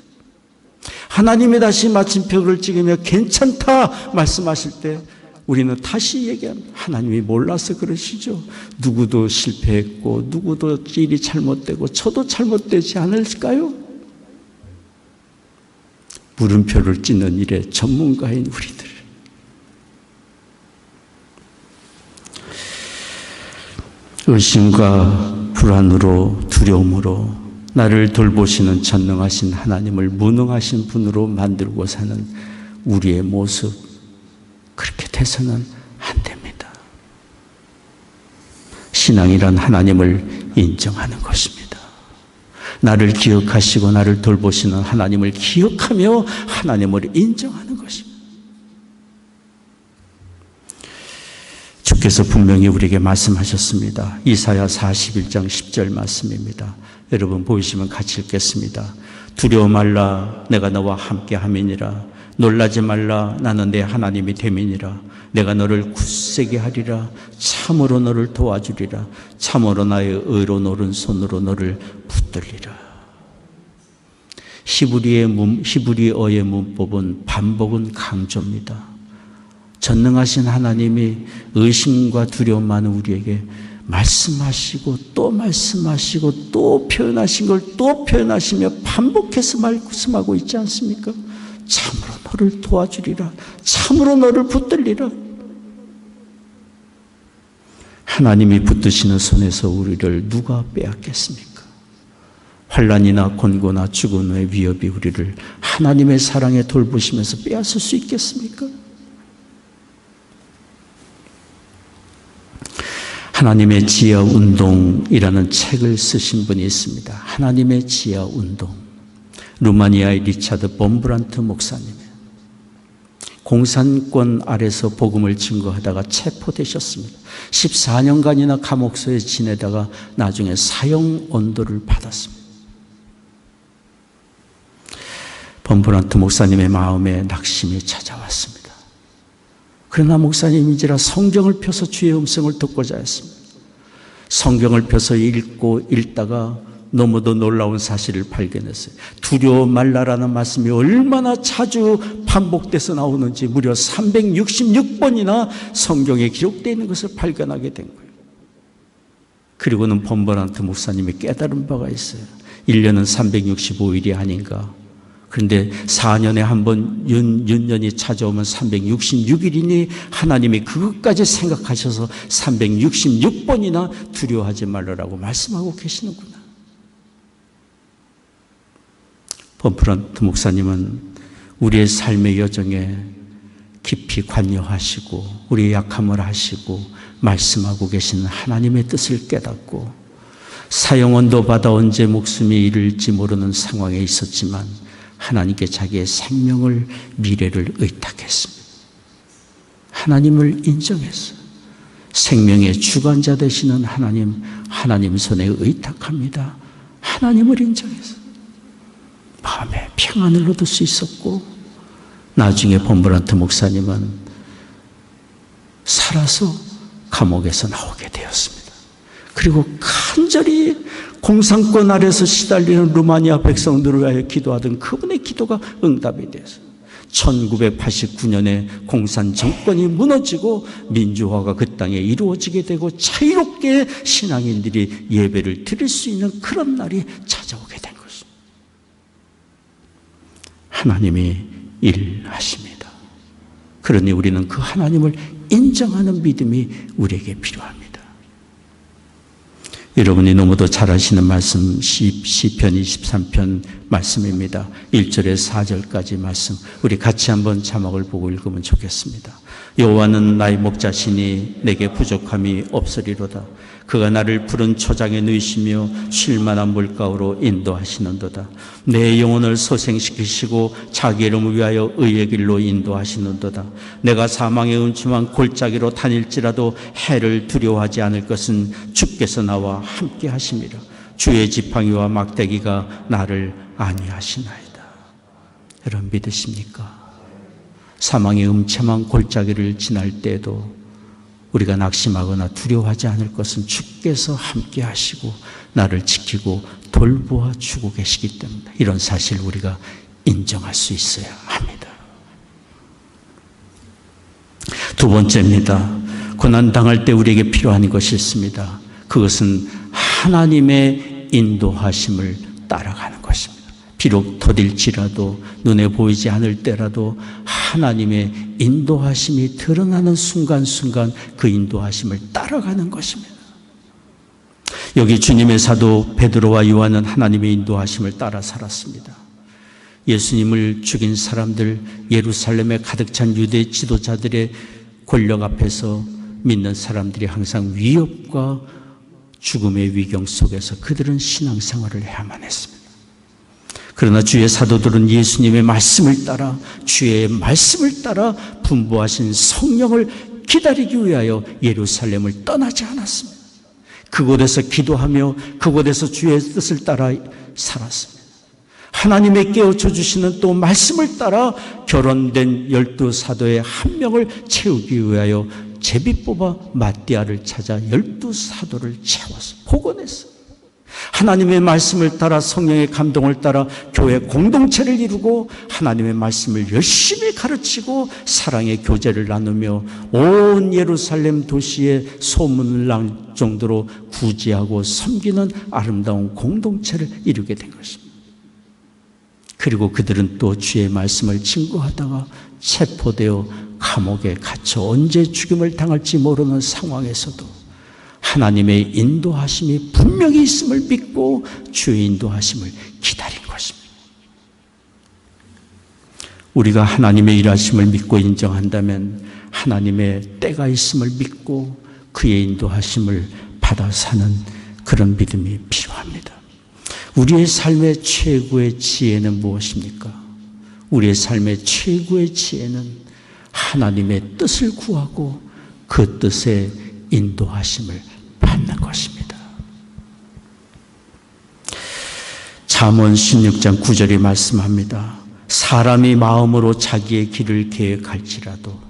하나님이 다시 마침표를 찍으며 괜찮다 말씀하실 때 우리는 다시 얘기합니다. 하나님이 몰라서 그러시죠. 누구도 실패했고 누구도 일이 잘못되고 저도 잘못되지 않을까요? 물음표를 찍는 일에 전문가인 우리들. 의심과 불안으로 두려움으로 나를 돌보시는 전능하신 하나님을 무능하신 분으로 만들고 사는 우리의 모습, 그렇게 돼서는 안 됩니다. 신앙이란 하나님을 인정하는 것입니다. 나를 기억하시고 나를 돌보시는 하나님을 기억하며 하나님을 인정하는 것입니다. 주께서 분명히 우리에게 말씀하셨습니다. 이사야 41장 10절 말씀입니다. 여러분 보이시면 같이 읽겠습니다. 두려워 말라, 내가 너와 함께 함이니라. 놀라지 말라, 나는 내 하나님이 됨이니라. 내가 너를 굳세게 하리라. 참으로 너를 도와주리라. 참으로 나의 의로운 오른손으로 너를 붙들리라. 히브리어의 문법은 반복은 강조입니다. 전능하신 하나님이 의심과 두려움 많은 우리에게 말씀하시고 또 말씀하시고 또 표현하신 걸 또 표현하시며 반복해서 말씀하고 있지 않습니까? 참으로 너를 도와주리라. 참으로 너를 붙들리라. 하나님이 붙드시는 손에서 우리를 누가 빼앗겠습니까? 환난이나 곤고나 죽음의 위협이 우리를 하나님의 사랑에 돌보시면서 빼앗을 수 있겠습니까? 하나님의 지하 운동이라는 책을 쓰신 분이 있습니다. 하나님의 지하 운동. 루마니아의 리차드 범브란트 목사님. 공산권 아래서 복음을 증거하다가 체포되셨습니다. 14년간이나 감옥소에 지내다가 나중에 사형 언도를 받았습니다. 범브란트 목사님의 마음에 낙심이 찾아왔습니다. 그러나 목사님인지라 성경을 펴서 주의 음성을 듣고자 했습니다. 성경을 펴서 읽다가 너무도 놀라운 사실을 발견했어요. 두려워 말라라는 말씀이 얼마나 자주 반복돼서 나오는지 무려 366번이나 성경에 기록되어 있는 것을 발견하게 된 거예요. 그리고는 범버란트 목사님이 깨달은 바가 있어요. 1년은 365일이 아닌가. 그런데 4년에 한 번 윤년이 찾아오면 366일이니 하나님이 그것까지 생각하셔서 366번이나 두려워하지 말라고 말씀하고 계시는구나. 범프란트 목사님은 우리의 삶의 여정에 깊이 관여하시고 우리의 약함을 하시고 말씀하고 계시는 하나님의 뜻을 깨닫고 사형언도 받아 언제 목숨이 이를지 모르는 상황에 있었지만 하나님께 자기의 생명을 미래를 의탁했습니다. 하나님을 인정했어요. 생명의 주관자 되시는 하나님 손에 의탁합니다. 하나님을 인정했어요. 마음에 평안을 얻을 수 있었고 나중에 범브란트 목사님은 살아서 감옥에서 나오게 되었습니다. 그리고 간절히 공산권 아래서 시달리는 루마니아 백성들을 위하여 기도하던 그분의 기도가 응답이 되었어요. 1989년에 공산 정권이 무너지고 민주화가 그 땅에 이루어지게 되고 자유롭게 신앙인들이 예배를 드릴 수 있는 그런 날이 찾아오게 된 것입니다. 하나님이 일하십니다. 그러니 우리는 그 하나님을 인정하는 믿음이 우리에게 필요합니다. 여러분이 너무도 잘 아시는 말씀 시편 23편 말씀입니다. 1절에 4절까지 말씀 우리 같이 한번 자막을 보고 읽으면 좋겠습니다. 여호와는 나의 목자시니 내게 부족함이 없으리로다. 그가 나를 푸른 초장에 누이시며 쉴만한 물가로 인도하시는도다. 내 영혼을 소생시키시고 자기 이름을 위하여 의의 길로 인도하시는도다. 내가 사망의 음침한 골짜기로 다닐지라도 해를 두려워하지 않을 것은 주께서 나와 함께 하심이라. 주의 지팡이와 막대기가 나를 아니하시나이다. 여러분 믿으십니까? 사망의 음침한 골짜기를 지날 때에도 우리가 낙심하거나 두려워하지 않을 것은 주께서 함께 하시고 나를 지키고 돌보아 주고 계시기 때문에 이런 사실을 우리가 인정할 수 있어야 합니다. 두 번째입니다. 고난당할 때 우리에게 필요한 것이 있습니다. 그것은 하나님의 인도하심을 따라가는 것입니다. 비록 더딜지라도 눈에 보이지 않을 때라도 하나님의 인도하심이 드러나는 순간순간 그 인도하심을 따라가는 것입니다. 여기 주님의 사도 베드로와 요한은 하나님의 인도하심을 따라 살았습니다. 예수님을 죽인 사람들, 예루살렘에 가득 찬 유대 지도자들의 권력 앞에서 믿는 사람들이 항상 위협과 죽음의 위경 속에서 그들은 신앙생활을 해야만 했습니다. 그러나 주의 사도들은 예수님의 말씀을 따라 주의 말씀을 따라 분부하신 성령을 기다리기 위하여 예루살렘을 떠나지 않았습니다. 그곳에서 기도하며 그곳에서 주의 뜻을 따라 살았습니다. 하나님의 깨우쳐 주시는 또 말씀을 따라 결혼된 12사도의 한 명을 채우기 위하여 제비 뽑아 마띠아를 찾아 12사도를 채웠어. 복원했어. 하나님의 말씀을 따라 성령의 감동을 따라 교회 공동체를 이루고 하나님의 말씀을 열심히 가르치고 사랑의 교제를 나누며 온 예루살렘 도시에 소문을 날 정도로 구제하고 섬기는 아름다운 공동체를 이루게 된 것입니다. 그리고 그들은 또 주의 말씀을 증거하다가 체포되어 감옥에 갇혀 언제 죽임을 당할지 모르는 상황에서도 하나님의 인도하심이 분명히 있음을 믿고 주의 인도하심을 기다린 것입니다. 우리가 하나님의 일하심을 믿고 인정한다면 하나님의 때가 있음을 믿고 그의 인도하심을 받아 사는 그런 믿음이 필요합니다. 우리의 삶의 최고의 지혜는 무엇입니까? 우리의 삶의 최고의 지혜는 하나님의 뜻을 구하고 그 뜻의 인도하심을 받는 것입니다. 잠언 16장 9절이 말씀합니다. 사람이 마음으로 자기의 길을 계획할지라도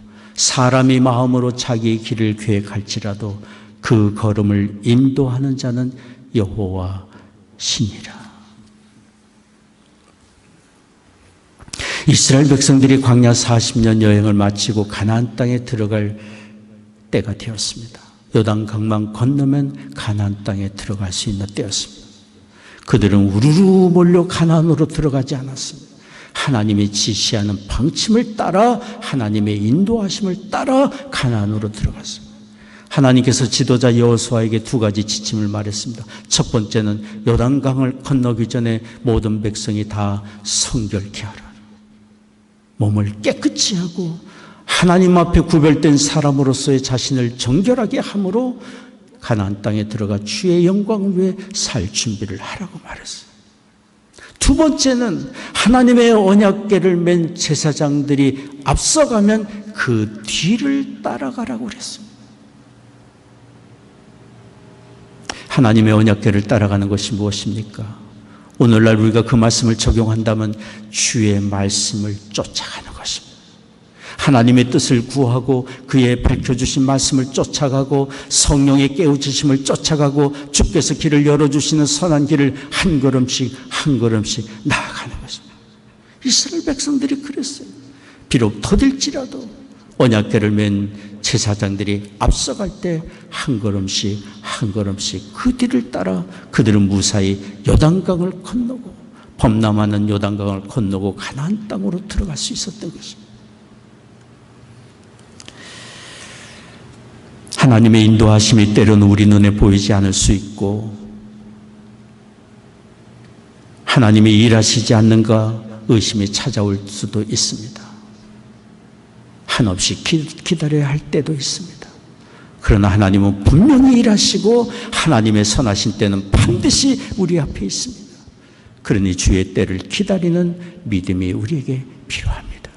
그 걸음을 인도하는 자는 여호와 신이라. 이스라엘 백성들이 광야 40년 여행을 마치고 가나안 땅에 들어갈 때가 되었습니다. 요단강만 건너면 가나안 땅에 들어갈 수 있는 때였습니다. 그들은 우르르 몰려 가나안으로 들어가지 않았습니다. 하나님이 지시하는 방침을 따라 하나님의 인도하심을 따라 가나안으로 들어갔습니다. 하나님께서 지도자 여호수아에게 두 가지 지침을 말했습니다. 첫 번째는 요단강을 건너기 전에 모든 백성이 다 성결케 하라. 몸을 깨끗이 하고 하나님 앞에 구별된 사람으로서의 자신을 정결하게 함으로 가나안 땅에 들어가 주의 영광을 위해 살 준비를 하라고 말했어요. 두 번째는 하나님의 언약궤를 맨 제사장들이 앞서가면 그 뒤를 따라가라고 그랬습니다. 하나님의 언약궤를 따라가는 것이 무엇입니까? 오늘날 우리가 그 말씀을 적용한다면 주의 말씀을 쫓아가는 것입니다. 하나님의 뜻을 구하고 그의 밝혀주신 말씀을 쫓아가고 성령의 깨우치심을 쫓아가고 주께서 길을 열어주시는 선한 길을 한 걸음씩 나아가는 것입니다. 이스라엘 백성들이 그랬어요. 비록 더딜지라도 언약궤를 맨 제사장들이 앞서갈 때 한 걸음씩 그 뒤를 따라 그들은 무사히 요단강을 건너고 범람하는 요단강을 건너고 가나안 땅으로 들어갈 수 있었던 것입니다. 하나님의 인도하심이 때로는 우리 눈에 보이지 않을 수 있고 하나님이 일하시지 않는가 의심이 찾아올 수도 있습니다. 한없이 기다려야 할 때도 있습니다. 그러나 하나님은 분명히 일하시고 하나님의 선하신 때는 반드시 우리 앞에 있습니다. 그러니 주의 때를 기다리는 믿음이 우리에게 필요합니다.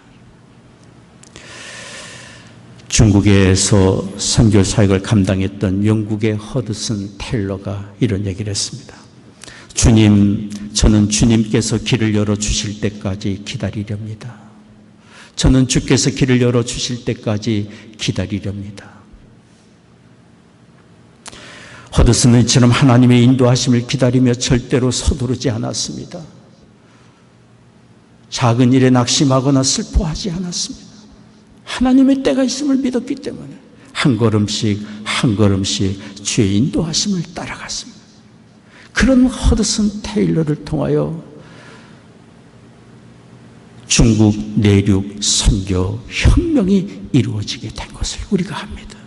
중국에서 선교 사역을 감당했던 영국의 허드슨 테일러가 이런 얘기를 했습니다. 주님, 저는 주님께서 길을 열어주실 때까지 기다리렵니다. 저는 주께서 길을 열어주실 때까지 기다리렵니다. 허드슨은 이처럼 하나님의 인도하심을 기다리며 절대로 서두르지 않았습니다. 작은 일에 낙심하거나 슬퍼하지 않았습니다. 하나님의 때가 있음을 믿었기 때문에 한 걸음씩 한 걸음씩 주의 인도하심을 따라갔습니다. 그런 허드슨 테일러를 통하여 중국 내륙 선교 혁명이 이루어지게 된 것을 우리가 압니다.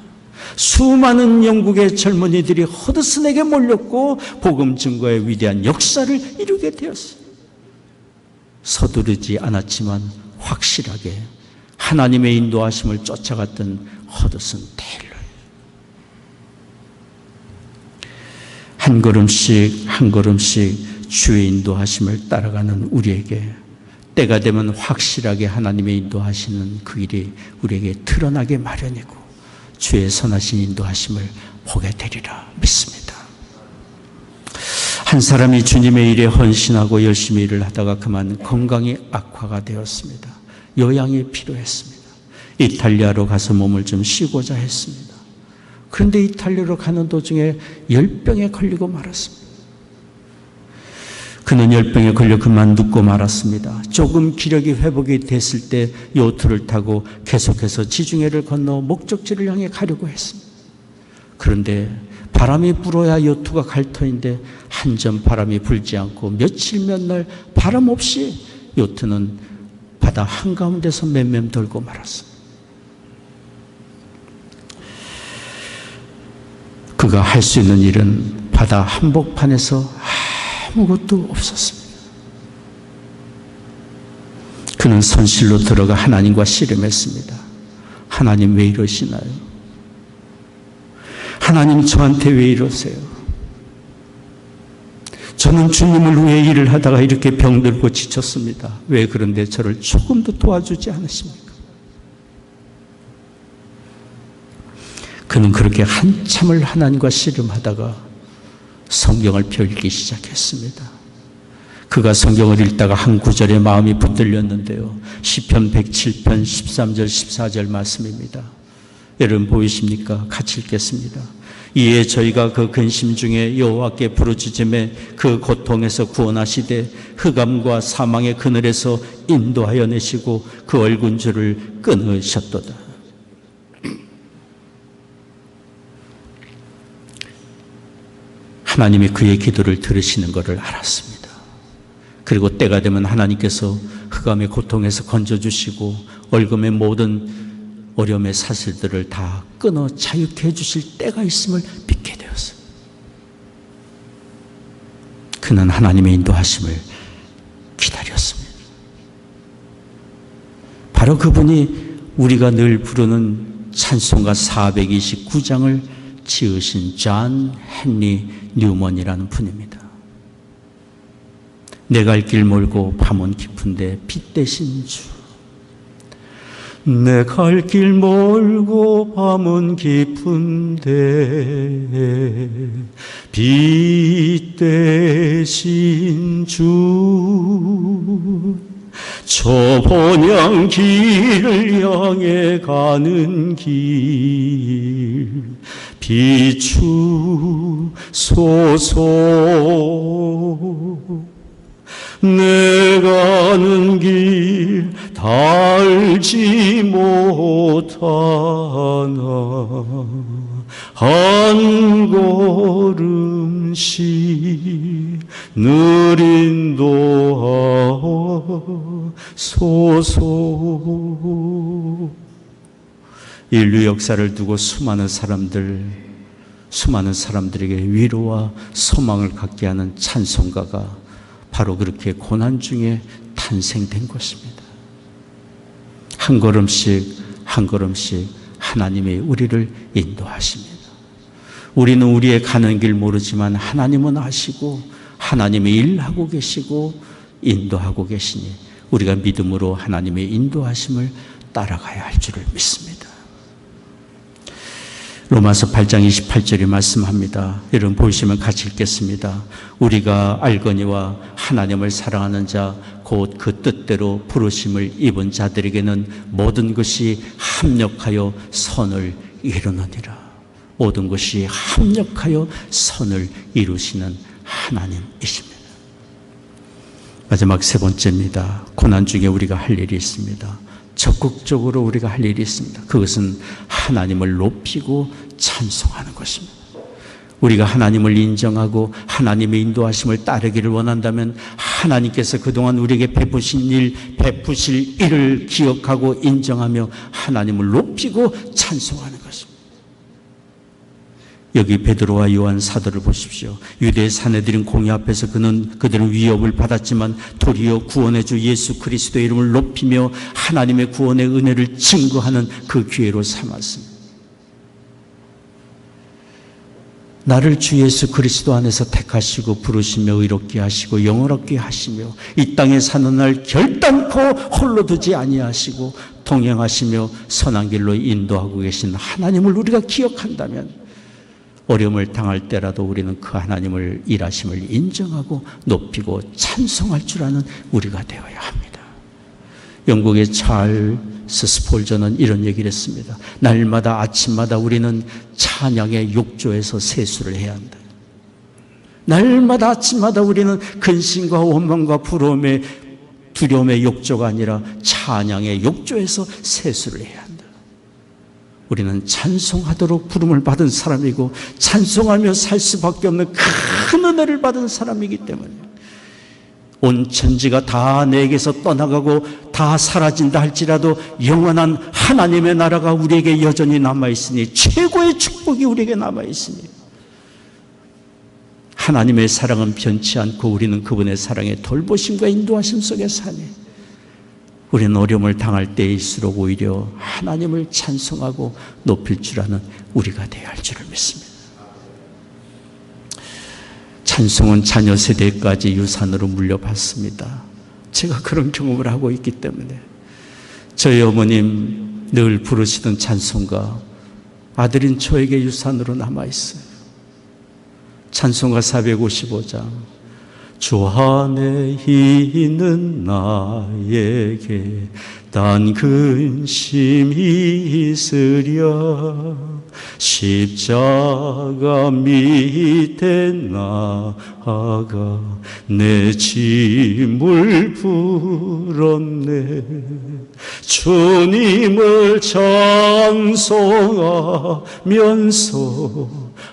수많은 영국의 젊은이들이 허드슨에게 몰렸고 복음 증거의 위대한 역사를 이루게 되었습니다. 서두르지 않았지만 확실하게 하나님의 인도하심을 쫓아갔던 허드슨 테일러. 한 걸음씩 한 걸음씩 주의 인도하심을 따라가는 우리에게 때가 되면 확실하게 하나님의 인도하시는 그 일이 우리에게 드러나게 마련이고 주의 선하신 인도하심을 보게 되리라 믿습니다. 한 사람이 주님의 일에 헌신하고 열심히 일을 하다가 그만 건강이 악화가 되었습니다. 요양이 필요했습니다. 이탈리아로 가서 몸을 좀 쉬고자 했습니다. 그런데 이탈리아로 가는 도중에 열병에 걸리고 말았습니다. 그는 열병에 걸려 그만 눕고 말았습니다. 조금 기력이 회복이 됐을 때 요트를 타고 계속해서 지중해를 건너 목적지를 향해 가려고 했습니다. 그런데 바람이 불어야 요트가 갈 터인데 한 점 바람이 불지 않고 며칠 몇 날 바람 없이 요트는 바다 한가운데서 맴맴 돌고 말았습니다. 그가 할 수 있는 일은 바다 한복판에서 아무것도 없었습니다. 그는 손실로 들어가 하나님과 씨름했습니다. 하나님 왜 이러시나요? 하나님 저한테 왜 이러세요? 저는 주님을 위해 일을 하다가 이렇게 병들고 지쳤습니다. 왜 그런데 저를 조금도 도와주지 않으십니까? 그는 그렇게 한참을 하나님과 씨름하다가 성경을 펴읽기 시작했습니다. 그가 성경을 읽다가 한 구절에 마음이 붙들렸는데요. 시편 107편 13절 14절 말씀입니다. 여러분 보이십니까? 같이 읽겠습니다. 이에 저희가 그 근심 중에 여호와께 부르짖음에 그 고통에서 구원하시되 흑암과 사망의 그늘에서 인도하여 내시고 그 얼굴줄을 끊으셨도다. 하나님이 그의 기도를 들으시는 것을 알았습니다. 그리고 때가 되면 하나님께서 흑암의 고통에서 건져주시고 얼금의 모든 어려움의 사슬들을 다 끊어 자유케 해주실 때가 있음을 믿게 되었어요. 그는 하나님의 인도하심을 기다렸습니다. 바로 그분이 우리가 늘 부르는 찬송가 429장을 지으신 존 헨리 뉴먼이라는 분입니다. 내 갈 길 멀고 밤은 깊은데 빛 대신 주, 내 갈 길 멀고 밤은 깊은데 빛 대신 주, 저 번향 길을 향해 가는 길 비추소서. 내 가는 길 달지 못하나 한 걸음씩 늘 인도하소서. 인류 역사를 두고 수많은 사람들에게 위로와 소망을 갖게 하는 찬송가가 바로 그렇게 고난 중에 탄생된 것입니다. 한 걸음씩 한 걸음씩 하나님이 우리를 인도하십니다. 우리는 우리의 가는 길 모르지만 하나님은 아시고 하나님이 일하고 계시고 인도하고 계시니 우리가 믿음으로 하나님의 인도하심을 따라가야 할 줄을 믿습니다. 로마서 8장 28절에 말씀합니다. 여러분 보시면 같이 읽겠습니다. 우리가 알거니와 하나님을 사랑하는 자 곧 그 뜻대로 부르심을 입은 자들에게는 모든 것이 합력하여 선을 이루느니라. 모든 것이 합력하여 선을 이루시는 하나님이십니다. 마지막 세 번째입니다. 고난 중에 우리가 할 일이 있습니다. 적극적으로 우리가 할 일이 있습니다. 그것은 하나님을 높이고 찬송하는 것입니다. 우리가 하나님을 인정하고 하나님의 인도하심을 따르기를 원한다면 하나님께서 그동안 우리에게 베푸실 일을 기억하고 인정하며 하나님을 높이고 찬송하는 것입니다. 여기 베드로와 요한 사도를 보십시오. 유대의 사내들인 공의 앞에서 그들은 위협을 받았지만 도리어 구원의 주 예수 그리스도의 이름을 높이며 하나님의 구원의 은혜를 증거하는 그 기회로 삼았습니다. 나를 주 예수 그리스도 안에서 택하시고 부르시며 의롭게 하시고 영원롭게 하시며 이 땅에 사는 날 결단코 홀로 두지 아니하시고 동행하시며 선한 길로 인도하고 계신 하나님을 우리가 기억한다면 어려움을 당할 때라도 우리는 그 하나님을 일하심을 인정하고 높이고 찬송할 줄 아는 우리가 되어야 합니다. 영국의 찰스 스폴전은 이런 얘기를 했습니다. 날마다 아침마다 우리는 찬양의 욕조에서 세수를 해야 한다. 날마다 아침마다 우리는 근심과 원망과 부러움의 두려움의 욕조가 아니라 찬양의 욕조에서 세수를 해야 한다. 우리는 찬송하도록 부름을 받은 사람이고 찬송하며 살 수밖에 없는 큰 은혜를 받은 사람이기 때문에 온 천지가 다 내게서 떠나가고 다 사라진다 할지라도 영원한 하나님의 나라가 우리에게 여전히 남아있으니 최고의 축복이 우리에게 남아있으니 하나님의 사랑은 변치 않고 우리는 그분의 사랑의 돌보심과 인도하심 속에 사니 우리는 어려움을 당할 때일수록 오히려 하나님을 찬송하고 높일 줄 아는 우리가 되어야 할 줄을 믿습니다. 찬송은 자녀 세대까지 유산으로 물려받습니다. 제가 그런 경험을 하고 있기 때문에 저희 어머님 늘 부르시던 찬송가 아들인 저에게 유산으로 남아있어요. 찬송가 455장 주 안에 있는 나에게 단 근심이 있으랴 십자가 밑에 나아가 내 짐을 풀었네 주님을 찬송하면서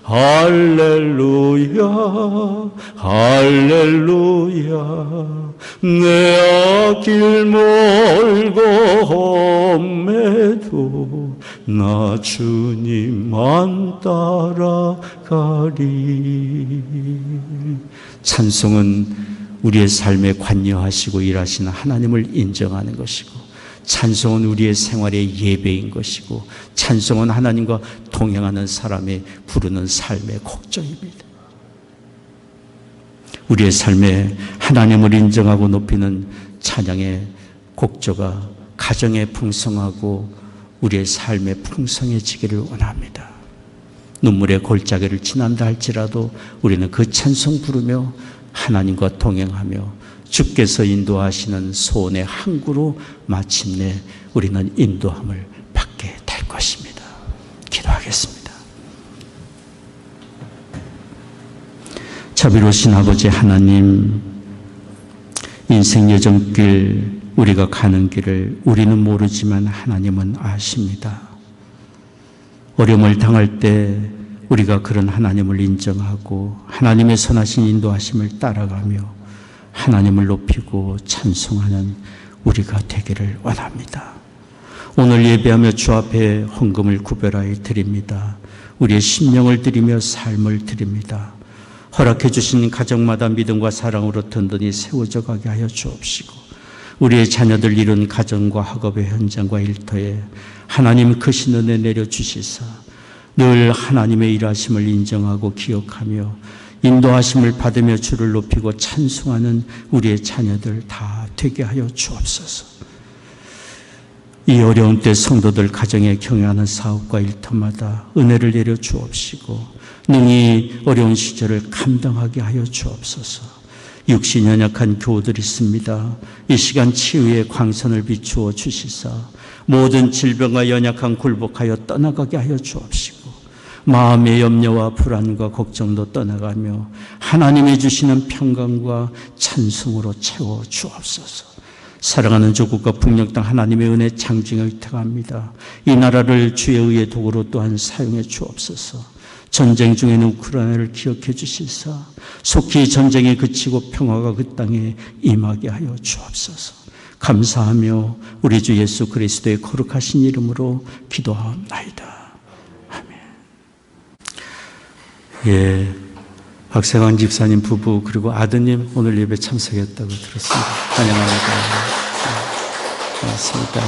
할렐루야 할렐루야 내 앞길 멀고 험해도 나 주님만 따라가리. 찬송은 우리의 삶에 관여하시고 일하시는 하나님을 인정하는 것이고 찬송은 우리의 생활의 예배인 것이고 찬송은 하나님과 동행하는 사람의 부르는 삶의 곡정입니다. 우리의 삶에 하나님을 인정하고 높이는 찬양의 곡조가 가정에 풍성하고 우리의 삶에 풍성해지기를 원합니다. 눈물의 골짜기를 지난다 할지라도 우리는 그 찬송 부르며 하나님과 동행하며 주께서 인도하시는 소원의 항구로 마침내 우리는 인도함을 받게 될 것입니다. 기도하겠습니다. 자비로우신 아버지 하나님, 인생 여정길 우리가 가는 길을 우리는 모르지만 하나님은 아십니다. 어려움을 당할 때 우리가 그런 하나님을 인정하고 하나님의 선하신 인도하심을 따라가며 하나님을 높이고 찬송하는 우리가 되기를 원합니다. 오늘 예배하며 주 앞에 헌금을 구별하여 드립니다. 우리의 심령을 드리며 삶을 드립니다. 허락해 주신 가정마다 믿음과 사랑으로 든든히 세워져 가게 하여 주옵시고 우리의 자녀들 이룬 가정과 학업의 현장과 일터에 하나님 크신 은혜 내려주시사 늘 하나님의 일하심을 인정하고 기억하며 인도하심을 받으며 주를 높이고 찬송하는 우리의 자녀들 다 되게 하여 주옵소서. 이 어려운 때 성도들 가정에 경영하는 사업과 일터마다 은혜를 내려 주옵시고 능히 어려운 시절을 감당하게 하여 주옵소서. 육신 연약한 교우들이 있습니다. 이 시간 치유의 광선을 비추어 주시사 모든 질병과 연약한 굴복하여 떠나가게 하여 주옵시고 마음의 염려와 불안과 걱정도 떠나가며 하나님이 주시는 평강과 찬송으로 채워 주옵소서. 사랑하는 조국과 북녘 땅 하나님의 은혜 장징을 의탁합니다. 이 나라를 주의 의의 도구로 또한 사용해 주옵소서. 전쟁 중에는 우크라이나를 기억해 주시사 속히 전쟁이 그치고 평화가 그 땅에 임하게 하여 주옵소서. 감사하며 우리 주 예수 그리스도의 거룩하신 이름으로 기도하옵나이다. 예, 박세광 집사님 부부 그리고 아드님 오늘 예배 참석했다고 들었습니다. 환영합니다. 고맙습니다.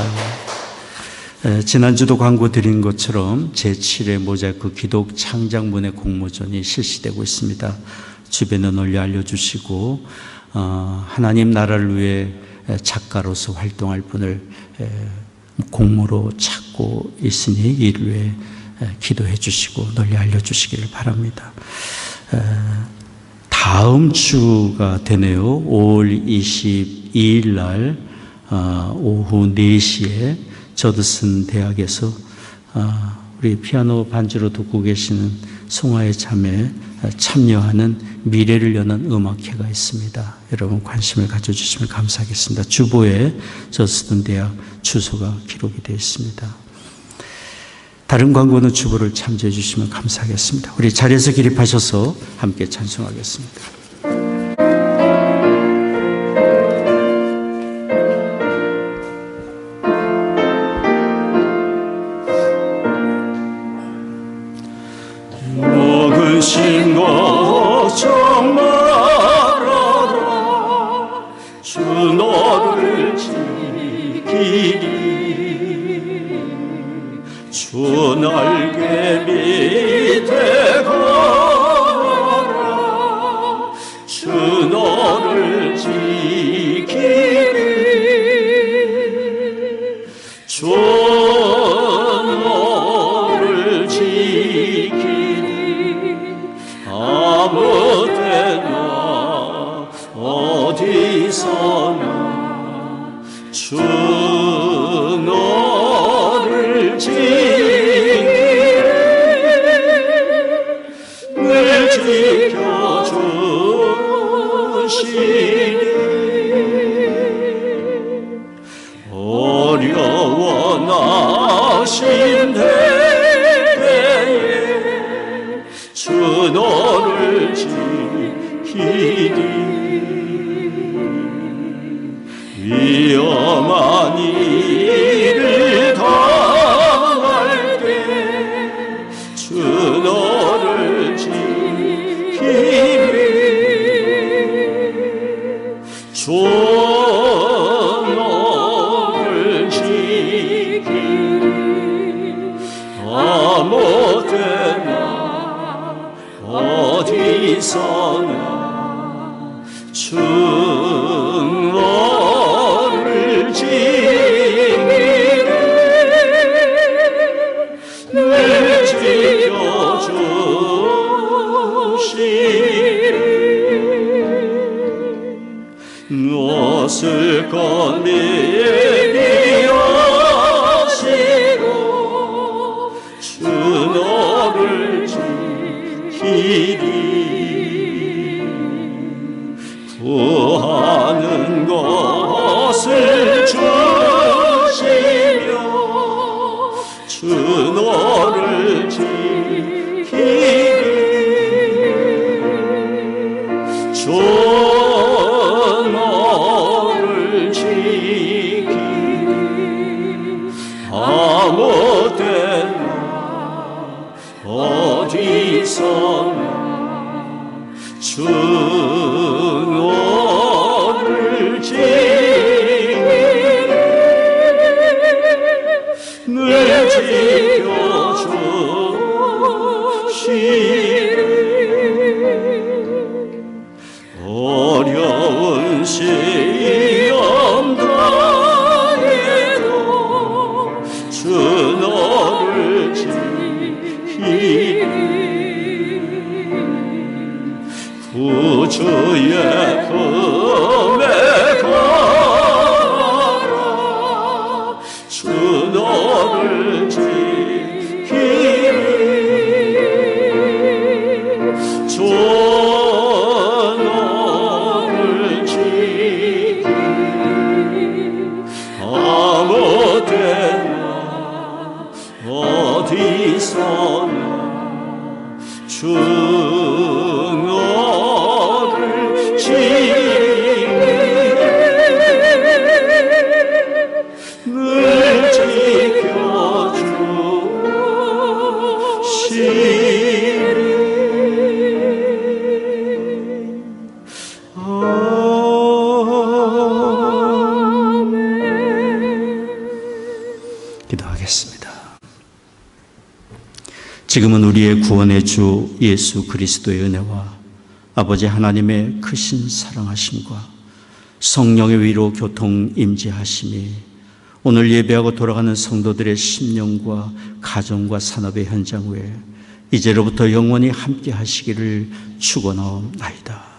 지난주도 광고 드린 것처럼 제7회 모자이크 기독 창작문의 공모전이 실시되고 있습니다. 주변에 널리 알려주시고 하나님 나라를 위해 작가로서 활동할 분을 공모로 찾고 있으니 이를 위해 기도해 주시고 널리 알려주시기를 바랍니다. 다음 주가 되네요. 5월 22일 날 오후 4시에 저드슨 대학에서 우리 피아노 반주로 듣고 계시는 송하의 참에 참여하는 미래를 여는 음악회가 있습니다. 여러분 관심을 가져주시면 감사하겠습니다. 주보에 저드슨 대학 주소가 기록이 되어 있습니다. 다른 광고는 주보를 참조해 주시면 감사하겠습니다. 우리 자리에서 기립하셔서 함께 찬송하겠습니다. 먹으신 것 정말하라 주 너를 지키리 주 날개 밑에 걸어라 주 너를 지키리 주 너를 지키리 아무 때나 어디서나 주 너를 지키리 늘 지켜주시니 어려워 나신 때에 주 너를 지키리 위험한 일을 당할 때 주 너를 지키리 주 너를 지키리 아무 때나 어디서나 주 너를 지키리 늘 지켜주시리 무엇을 건네리하시고 주 너를 지키리 구하는 것을 주시며 주 너를 지키리 주 너를 지키리 아무 때나 어디서나 주 너를 지키리 늘 지켜주시리 어려운 시험 당해도 증언을 지키네 늘 지켜주시리. 기도하겠습니다. 지금은 우리의 구원의 주 예수 그리스도의 은혜와 아버지 하나님의 크신 사랑하심과 성령의 위로 교통 임재하심이 오늘 예배하고 돌아가는 성도들의 심령과 가정과 산업의 현장 외에 이제로부터 영원히 함께 하시기를 축원하옵나이다.